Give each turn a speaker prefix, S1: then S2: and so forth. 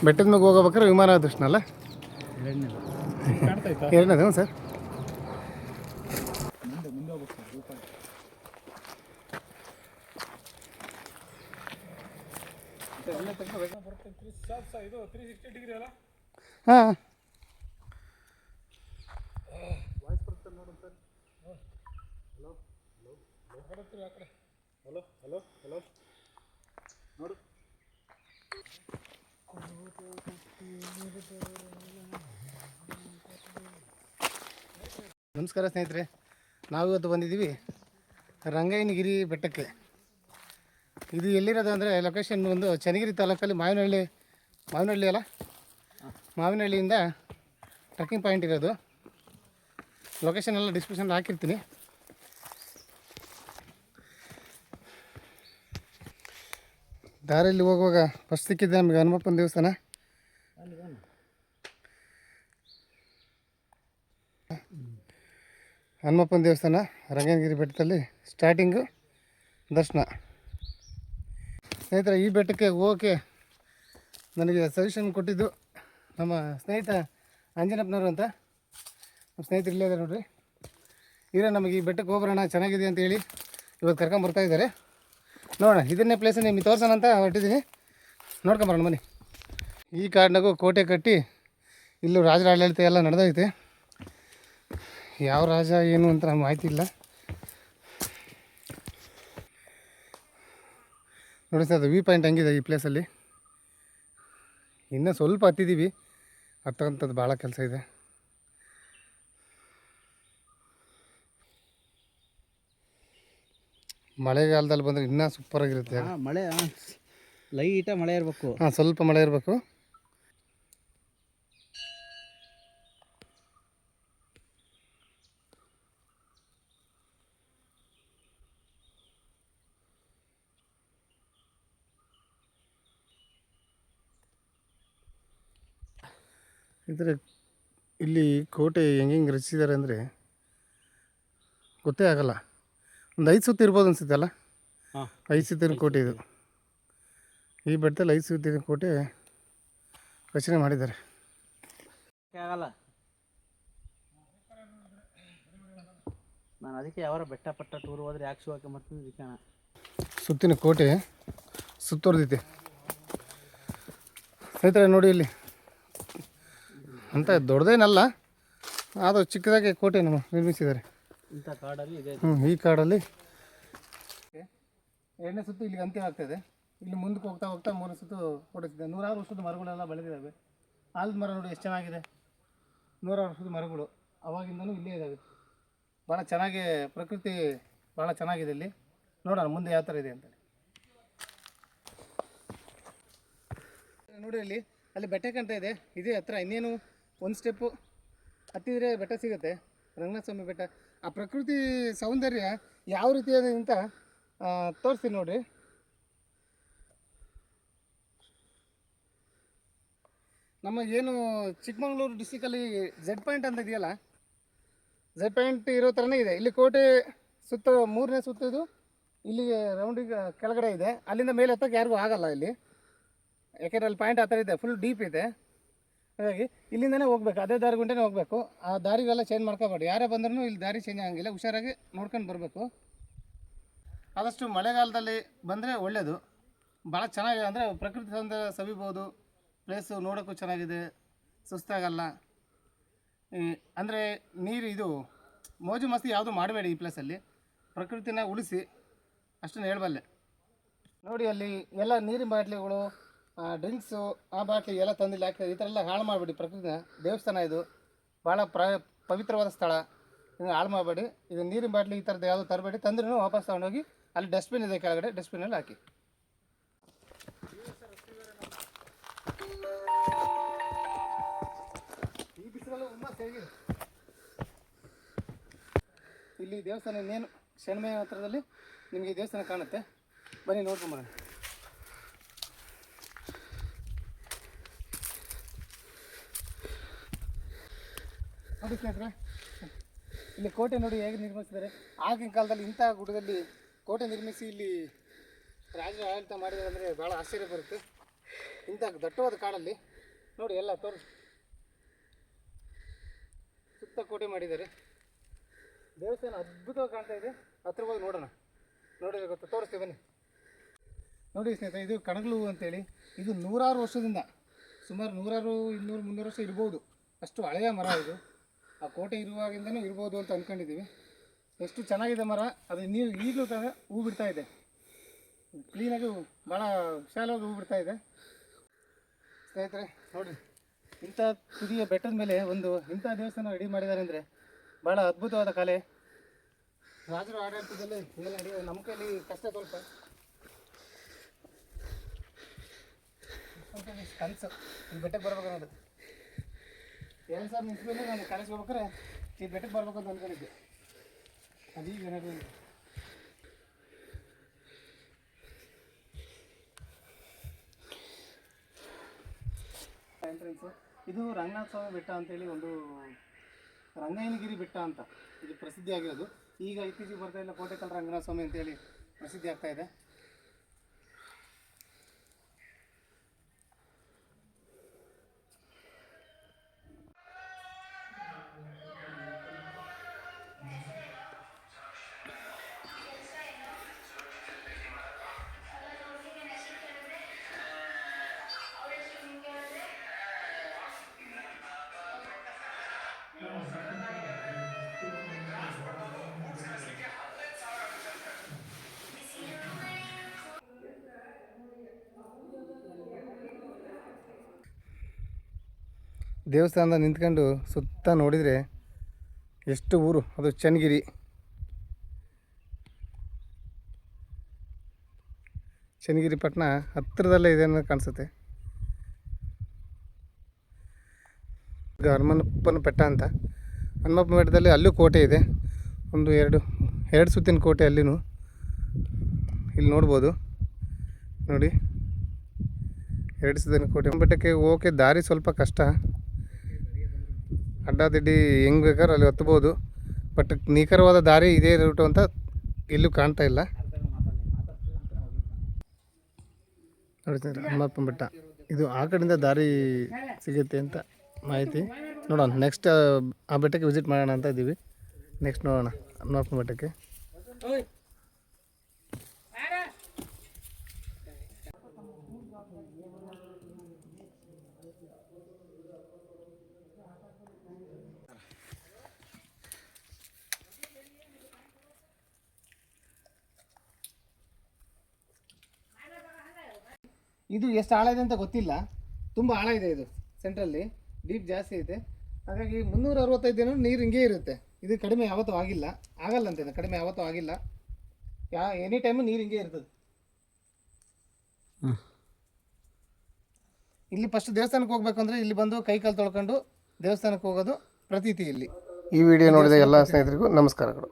S1: ಬೆಟ್ಟದ ಮೇಲೆ ಹೋಗ್ಬೇಕಾದ್ರೆ ವಿಮಾನ ದರ್ಶನ ಅಲ್ಲ ಎರಡನೇದು ಸರ್. ಹಾಂ ನೋಡು. ನಮಸ್ಕಾರ ಸ್ನೇಹಿತರೆ, ನಾವಿವತ್ತು ಬಂದಿದ್ದೀವಿ ರಂಗಯ್ಯನಗಿರಿ ಬೆಟ್ಟಕ್ಕೆ. ಇದು ಎಲ್ಲಿರೋದು ಅಂದರೆ ಲೊಕೇಶನ್ ಒಂದು ಚನ್ನಗಿರಿ ತಾಲೂಕಲ್ಲಿ ಮಾವಿನಹಳ್ಳಿ ಅಲ್ಲ, ಮಾವಿನಹಳ್ಳಿಯಿಂದ ಟ್ರೆಕ್ಕಿಂಗ್ ಪಾಯಿಂಟ್ ಇರೋದು. ಲೊಕೇಶನ್ ಎಲ್ಲ ಡಿಸ್ಕ್ರಿಪ್ಷನ್ ಹಾಕಿರ್ತೀನಿ. ದಾರಿಯಲ್ಲಿ ಹೋಗುವಾಗ ಫಸ್ಟ್ ಸಿಕ್ಕಿದ್ದೆ ನಮಗೆ ಹನುಮಪ್ಪನ ದೇವಸ್ಥಾನ. ಹನುಮಪ್ಪನ ದೇವಸ್ಥಾನ ರಂಗಯ್ಯನಗಿರಿ ಬೆಟ್ಟದಲ್ಲಿ ಸ್ಟಾರ್ಟಿಂಗು ದರ್ಶನ. ಸ್ನೇಹಿತರೆ, ಈ ಬೆಟ್ಟಕ್ಕೆ ಹೋಗೋಕ್ಕೆ ನನಗೆ ಸಜೆಷನ್ ಕೊಟ್ಟಿದ್ದು ನಮ್ಮ ಸ್ನೇಹಿತ ಅಂಜನಪ್ಪನವರು ಅಂತ. ನಮ್ಮ ಸ್ನೇಹಿತರು ಇಲ್ಲೇ ಇದ್ದಾರೆ ನೋಡಿರಿ. ಇವರೇ ನಮಗೆ ಈ ಬೆಟ್ಟಕ್ಕೆ ಹೋಗ್ಬರೋಣ ಚೆನ್ನಾಗಿದೆ ಅಂತೇಳಿ ಇವತ್ತು ಕರ್ಕೊಂಬರ್ತಾಯಿದ್ದಾರೆ. ನೋಡೋಣ, ಇದನ್ನೇ ಪ್ಲೇಸನ್ನು ನಿಮಗೆ ತೋರ್ಸೋಣ ಅಂತ ಹೊರಟಿದ್ದೀನಿ. ನೋಡ್ಕೊಂಬರೋಣ ಬನ್ನಿ. ಈ ಕಾಡಿನಾಗೂ ಕೋಟೆ ಕಟ್ಟಿ ಇಲ್ಲೂ ರಾಜರ ಆಡಳಿತ ಎಲ್ಲ ನಡೆದೈತೆ. ಯಾವ ರಾಜ ಏನು ಅಂತ ನಮ್ಗೆ ಮಾಹಿತಿ ಇಲ್ಲ. ನೋಡಿ ಸರ್, ಅದು ವ್ಯೂ ಪಾಯಿಂಟ್ ಹಂಗಿದೆ ಈ ಪ್ಲೇಸಲ್ಲಿ. ಇನ್ನೂ ಸ್ವಲ್ಪ ಹತ್ತಿದ್ದೀವಿ, ಹತ್ತಕ್ಕಂಥದ್ದು ಭಾಳ ಕೆಲಸ ಇದೆ. ಮಳೆಗಾಲದಲ್ಲಿ ಬಂದರೆ ಇನ್ನೂ ಸೂಪರಾಗಿರುತ್ತೆ.
S2: ಮಳೆ ಲೈಟಾಗಿ ಮಳೆ ಇರಬೇಕು.
S1: ಹಾಂ, ಸ್ವಲ್ಪ ಮಳೆ ಇರಬೇಕು. ಇದ್ರೆ ಇಲ್ಲಿ ಕೋಟೆ ಹೆಂಗೆ ರಚಿಸಿದ್ದಾರೆ ಅಂದರೆ ಗೊತ್ತೇ ಆಗಲ್ಲ. ಒಂದು 5 ಸುತ್ತು ಇರ್ಬೋದು ಅನಿಸುತ್ತೆ ಅಲ್ಲ. 5 ಸುತ್ತಿನ ಕೋಟೆ ಇದು. ಈ ಬೆಟ್ಟದಲ್ಲಿ 5 ಸುತ್ತಿನ ಕೋಟೆ ರಚನೆ ಮಾಡಿದ್ದಾರೆ.
S2: ಆಗಲ್ಲ, ನಾನು ಅದಕ್ಕೆ ಯಾವ ಬೆಟ್ಟ ಪಟ್ಟ ಟೂರ್ ಹೋದ್ರೆ ಯಾಕೆ ಶೂ ಹಾಕೊಂಬರ್ತೀನಿ. ಇದಕ್ಕೆ
S1: ಸುತ್ತಿನ ಕೋಟೆ ಸುತ್ತುವರೆದೈತೆ. ಸ್ನೇಹಿತರೆ ನೋಡಿ, ಇಲ್ಲಿ ಅಂತ ದೊಡ್ಡದೇನಲ್ಲ, ಅದು ಚಿಕ್ಕದಾಗಿ ಕೋಟೆ ನಮ್ಮ ನಿರ್ಮಿಸಿದ್ದಾರೆ
S2: ಇಂಥ ಕಾಡಲ್ಲಿ ಇದೆ.
S1: ಈ ಕಾಡಲ್ಲಿ 2ನೇ ಸುತ್ತು ಇಲ್ಲಿಗೆ ಅಂತ್ಯ ಆಗ್ತಾಯಿದೆ. ಇಲ್ಲಿ ಮುಂದಕ್ಕೆ ಹೋಗ್ತಾ ಹೋಗ್ತಾ 3ನೇ ಸುತ್ತು ಕೊಡಿಸಿದೆ. 100 ವರ್ಷದ ಮರಗಳೆಲ್ಲ ಬೆಳೆದಿದ್ದಾವೆ. ಆಲದ ಮರ ನೋಡಿ ಎಷ್ಟು ಚೆನ್ನಾಗಿದೆ. 100 ವರ್ಷದ ಮರಗಳು ಅವಾಗಿಂದನೂ ಇಲ್ಲೇ ಇದ್ದಾವೆ. ಭಾಳ ಚೆನ್ನಾಗಿ ಪ್ರಕೃತಿ ಭಾಳ ಚೆನ್ನಾಗಿದೆ ಇಲ್ಲಿ. ನೋಡೋಣ ಮುಂದೆ ಯಾವ ಥರ ಇದೆ ಅಂತ ನೋಡಿ. ಅಲ್ಲಿ ಬೆಟ್ಟ ಕಾಣ್ತಾ ಇದೆ, ಇದೇ ಹತ್ರ. ಇನ್ನೇನು ಒಂದು ಸ್ಟೆಪ್ಪು ಹತ್ತಿದರೆ ಬೆಟ್ಟ ಸಿಗುತ್ತೆ, ರಂಗನಾಥ ಸ್ವಾಮಿ ಬೆಟ್ಟ. ಆ ಪ್ರಕೃತಿ ಸೌಂದರ್ಯ ಯಾವ ರೀತಿ ಇದೆ ಅಂತ ತೋರಿಸ್ತೀನಿ ನೋಡಿರಿ. ನಮ್ಮ ಏನು ಚಿಕ್ಕಮಗಳೂರು ಡಿಸ್ಟಿಕಲ್ಲಿ ಝೆಡ್ ಪಾಯಿಂಟ್ ಅಂತ ಇದೆಯಲ್ಲ, ಝೆಡ್ ಪಾಯಿಂಟ್ ಇರೋ ಥರನೇ ಇದೆ. ಇಲ್ಲಿ ಕೋಟೆ ಸುತ್ತ 3ನೇ ಸುತ್ತಿದು ಇಲ್ಲಿಗೆ ರೌಂಡಿಗೆ ಕೆಳಗಡೆ ಇದೆ. ಅಲ್ಲಿಂದ ಮೇಲೆ ಹತ್ತಕ್ಕೆ ಯಾರಿಗೂ ಆಗಲ್ಲ ಇಲ್ಲಿ, ಯಾಕೆಂದರೆ ಅಲ್ಲಿ ಪಾಯಿಂಟ್ ಆ ಥರ ಇದೆ, ಫುಲ್ ಡೀಪ್ ಇದೆ. ಹಾಗಾಗಿ ಇಲ್ಲಿಂದನೇ ಹೋಗ್ಬೇಕು, ಅದೇ ದಾರಿ ಗುಂಟೆನೇ ಹೋಗಬೇಕು. ಆ ದಾರಿಗೆಲ್ಲ ಚೇಂಜ್ ಮಾಡ್ಕೋಬೇಡಿ. ಯಾರೇ ಬಂದ್ರೂ ಇಲ್ಲಿ ದಾರಿ ಚೇಂಜ್ ಆಗಂಗಿಲ್ಲ, ಹುಷಾರಾಗಿ ನೋಡ್ಕೊಂಡು ಬರಬೇಕು. ಆದಷ್ಟು ಮಳೆಗಾಲದಲ್ಲಿ ಬಂದರೆ ಒಳ್ಳೆಯದು. ಭಾಳ ಚೆನ್ನಾಗಿದೆ, ಅಂದರೆ ಪ್ರಕೃತಿ ಸೌಂದರ್ಯ ಸವಿಬೋದು. ಪ್ಲೇಸು ನೋಡೋಕ್ಕೂ ಚೆನ್ನಾಗಿದೆ, ಸುಸ್ತಾಗಲ್ಲ. ಅಂದರೆ ನೀರು ಇದು ಮೋಜು ಮಸ್ತಿ ಯಾವುದು ಮಾಡಬೇಡಿ ಈ ಪ್ಲೇಸಲ್ಲಿ. ಪ್ರಕೃತಿನ ಉಳಿಸಿ, ಅಷ್ಟನ್ನು ಹೇಳಬಲ್ಲೆ. ನೋಡಿ, ಅಲ್ಲಿ ಎಲ್ಲ ನೀರಿನ ಬಾಟ್ಲಿಗಳು, ಡ್ರಿಂಕ್ಸು, ಆ ಬಾಟ್ಲಿ ಎಲ್ಲ ತಂದಿಲ್ಲ ಹಾಕ್ತಾರೆ. ಈ ಥರ ಎಲ್ಲ ಹಾಳು ಮಾಡಬೇಡಿ ಪ್ರಕೃತಿನ. ದೇವಸ್ಥಾನ ಇದು, ಭಾಳ ಪವಿತ್ರವಾದ ಸ್ಥಳ. ಇದನ್ನು ಹಾಳು ಮಾಡಬೇಡಿ. ಇದು ನೀರಿನ ಬಾಟ್ಲಿ ಈ ಥರದ್ದು ಯಾವುದು ತರಬೇಡಿ. ತಂದ್ರೂ ವಾಪಸ್ ತೊಗೊಂಡೋಗಿ ಅಲ್ಲಿ ಡಸ್ಟ್ಬಿನ್ ಇದೆ ಕೆಳಗಡೆ, ಡಸ್ಟ್ಬಿನಲ್ಲಿ ಹಾಕಿ. ಈ ಬಿಸಿಲಲ್ಲೂ ಹುಮ್ಮಸ್ ಹೇಗಿದೆ. ಇಲ್ಲಿ ದೇವಸ್ಥಾನ ಇನ್ನೇನು ಶೆಣ್ಮೆ ಹತ್ರದಲ್ಲಿ ನಿಮಗೆ ದೇವಸ್ಥಾನ ಕಾಣುತ್ತೆ. ಬನ್ನಿ ನೋಡ್ಕೊಂಬರೋಣ. ನೋಡಿ ಸ್ನೇಹಿತರೆ, ಇಲ್ಲಿ ಕೋಟೆ ನೋಡಿ ಹೇಗೆ ನಿರ್ಮಿಸಿದ್ದಾರೆ. ಆಗಿನ ಕಾಲದಲ್ಲಿ ಇಂಥ ಗುಡ್ಡದಲ್ಲಿ ಕೋಟೆ ನಿರ್ಮಿಸಿ ಇಲ್ಲಿ ರಾಜರು ಆಡಳಿತ ಮಾಡಿದ್ದಾರೆ ಅಂದರೆ ಭಾಳ ಆಶ್ಚರ್ಯ ಬರುತ್ತೆ. ಇಂಥ ದಟ್ಟವಾದ ಕಾಡಲ್ಲಿ ನೋಡಿ ಎಲ್ಲ ಸುತ್ತ ಕೋಟೆ ಮಾಡಿದ್ದಾರೆ. ದೇವಸ್ಥಾನ ಅದ್ಭುತವಾಗಿ ಕಾಣ್ತಾ ಇದೆ. ಹತ್ರ ಹೋಗಿ ನೋಡೋಣ. ನೋಡಿದ್ರೆ ಗೊತ್ತಾ, ತೋರಿಸ್ತೀವಿ ಬನ್ನಿ. ನೋಡಿ ಸ್ನೇಹಿತರೆ, ಇದು ಕಣಗಲು ಅಂತೇಳಿ. ಇದು ನೂರಾರು ವರ್ಷದಿಂದ, ಸುಮಾರು 100, 200, 300 ವರ್ಷ ಇರ್ಬೋದು. ಅಷ್ಟು ಹಳೆಯ ಮರ ಇದು. ಆ ಕೋಟೆ ಇರುವಾಗಿಂದನೂ ಇರ್ಬೋದು ಅಂತ ಅಂದ್ಕೊಂಡಿದ್ದೀವಿ. ಎಷ್ಟು ಚೆನ್ನಾಗಿದೆ ಮರ. ಅದು ನೀವು ಈಗಲೂ ಸಹ ಹೂ ಬಿಡ್ತಾ ಇದೆ. ಕ್ಲೀನಾಗಿ ಭಾಳ ವಿಶಾಲವಾಗಿ ಹೂ ಬಿಡ್ತಾ ಇದೆ. ಸ್ನೇಹಿತರೆ ನೋಡಿ, ಇಂಥ ತುದಿಯ ಬೆಟ್ಟದ ಮೇಲೆ ಇಂಥ ದೇವಸ್ಥಾನ ರೆಡಿ ಮಾಡಿದ್ದಾರೆ ಅಂದರೆ ಭಾಳ ಅದ್ಭುತವಾದ ಕಲೆ. ರಾಜರ ಆಡಳಿತದಲ್ಲಿ ಇದೆಲ್ಲ ನಡೆಯೋದು ನಮ್ಮ ಕೈಲಿ ಕಷ್ಟ ಸ್ವಲ್ಪ ಕನಸು. ಈ ಬೆಟ್ಟಕ್ಕೆ ಬರ್ಬೇಕು ಅನ್ನೋದು. 2 ಸಾವಿರ ನಿಂತ್ಕೊಂಡು ನಾನು ಕಾಲೇಜ್ಗೆ ಹೋಗ್ಬೇಕಾರೆ ಈ ಬೆಟ್ಟಕ್ಕೆ ಬರ್ಬೇಕು ಅಂತ ಅಂದ್ಕೊಂಡಿದ್ದೆ. ಅದೀಗ ಏನಾದ್ರು ಎಂಟ್ರೆನ್ಸು. ಇದು ರಂಗನಾಥ ಸ್ವಾಮಿ ಬೆಟ್ಟ ಅಂತೇಳಿ, ಒಂದು ರಂಗಯ್ಯನಗಿರಿ ಬೆಟ್ಟ ಅಂತ ಇದು ಪ್ರಸಿದ್ಧಿ ಆಗಿರೋದು. ಈಗ ಇತ್ತೀಚೆಗೆ ಬರ್ತಾ ಇಲ್ಲ, ಕೋಟೆಕಲ್ ರಂಗನಾಥ ಸ್ವಾಮಿ ಅಂತೇಳಿ ಪ್ರಸಿದ್ಧಿ ಆಗ್ತಾ ಇದೆ. ದೇವಸ್ಥಾನದ ನಿಂತ್ಕೊಂಡು ಸುತ್ತ ನೋಡಿದರೆ ಎಷ್ಟು ಊರು. ಅದು ಚನ್ನಗಿರಿ. ಚನ್ನಗಿರಿ ಪಟ್ಟಣ ಹತ್ತಿರದಲ್ಲೇ ಇದೆ ಅನ್ನೋ ಕಾಣಿಸುತ್ತೆ. ಈಗ ಹನುಮಪ್ಪನ ಬೆಟ್ಟ ಅಂತ. ಹನುಮಪ್ಪನ ಬೆಟ್ಟದಲ್ಲಿ ಅಲ್ಲೂ ಕೋಟೆ ಇದೆ. ಎರಡು ಸುತ್ತಿನ ಕೋಟೆ ಅಲ್ಲಿನೂ ಇಲ್ಲಿ ನೋಡ್ಬೋದು. ನೋಡಿ, 2 ಸುತ್ತಿನ ಕೋಟೆ. ಬೆಟ್ಟಕ್ಕೆ ಹೋಗೋಕ್ಕೆ ದಾರಿ ಸ್ವಲ್ಪ ಕಷ್ಟ. ಅಡ್ಡಾದಿಡ್ಡಿ ಹೆಂಗೆ ಬೇಕಾದ್ರೆ ಅಲ್ಲಿ ಹತ್ಬೋದು. ಬಟ್ ನಿಖರವಾದ ದಾರಿ ಇದೇ ರೂಟು ಅಂತ ಎಲ್ಲೂ ಕಾಣ್ತಾ ಇಲ್ಲ. ನೋಡಿ ಹನುಮಪ್ಪನ ಬೆಟ್ಟ ಇದು. ಆ ಕಡೆಯಿಂದ ದಾರಿ ಸಿಗುತ್ತೆ ಅಂತ ಮಾಹಿತಿ. ನೋಡೋಣ, ನೆಕ್ಸ್ಟ್ ಆ ಬೆಟ್ಟಕ್ಕೆ ವಿಸಿಟ್ ಮಾಡೋಣ ಅಂತ ಇದ್ದೀವಿ. ನೆಕ್ಸ್ಟ್ ನೋಡೋಣ ಹನುಮಪ್ಪನ ಬೆಟ್ಟಕ್ಕೆ. ಇದು ಎಷ್ಟು ಆಳ ಇದೆ ಅಂತ ಗೊತ್ತಿಲ್ಲ. ತುಂಬ ಆಳ ಇದೆ. ಇದು ಸೆಂಟ್ರಲ್ಲಿ ಡೀಪ್ ಜಾಸ್ತಿ ಇದೆ. ಹಾಗಾಗಿ 365 ದಿನ ನೀರು ಹಿಂಗೇ ಇರುತ್ತೆ. ಇದು ಕಡಿಮೆ ಯಾವತ್ತೂ ಆಗಲ್ಲ ಅಂತೇನೆ. ಕಡಿಮೆ ಯಾವತ್ತೂ ಆಗಿಲ್ಲ. ಎನಿ ಟೈಮು ನೀರು ಹಿಂಗೇ ಇರ್ತದೆ. ಇಲ್ಲಿ ಫಸ್ಟ್ ದೇವಸ್ಥಾನಕ್ಕೆ ಹೋಗ್ಬೇಕು ಅಂದರೆ ಇಲ್ಲಿ ಬಂದು ಕೈ ಕಾಲು ತೊಳ್ಕೊಂಡು ದೇವಸ್ಥಾನಕ್ಕೆ ಹೋಗೋದು ಪ್ರತೀತಿ ಇಲ್ಲಿ. ಈ ವಿಡಿಯೋ ನೋಡಿದ ಎಲ್ಲ ಸ್ನೇಹಿತರಿಗೂ ನಮಸ್ಕಾರಗಳು.